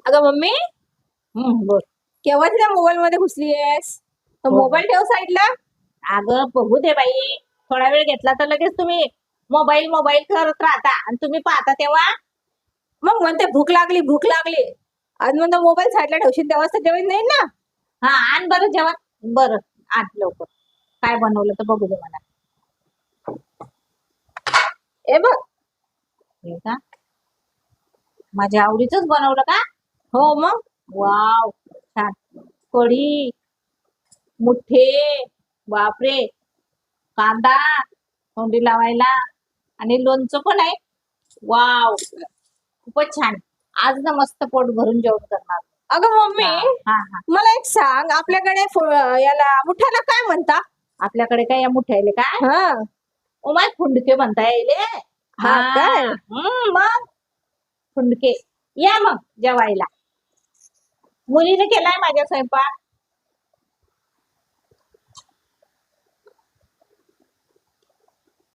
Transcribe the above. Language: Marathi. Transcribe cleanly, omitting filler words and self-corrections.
अगं मम्मी, बोल. केव्हा त्या मोबाईल मध्ये घुसली आहेस? तो हो. मोबाईल ठेव साईडला. अगं बघू दे बाई, थोडा वेळ घेतला तर लगेच तुम्ही मोबाईल मोबाईल करत राहता आणि तुम्ही पाहता तेव्हा. मग म्हणते भूक लागली भूक लागली. आज म्हणतो मोबाईल साईडला ठेवशील तेव्हाच तर जेवण नाही ना. हा, आण बरं जेवण. बरं, आण लवकर. काय बनवलं तर बघू दे मला. ए बघ. हे का माझ्या आवडीच बनवलं का? हो मग. वाव, छान. कढी, मुठे, बापरे, कांदा तोंडी लावायला आणि लोणचं पण आहे. वाव, खूपच छान. आज ना मस्त पोट भरून जेवण करणार. अगं मम्मी, हा हा. मला एक सांग, आपल्याकडे याला मुठ्याला काय म्हणता? आपल्याकडे काय या मुठ्याले काय हा. माय फुंडके म्हणता येईल. हा काय? मग फुंडके. या मग जेवायला. मुलीने केलाय माझ्या स्वयंपाक.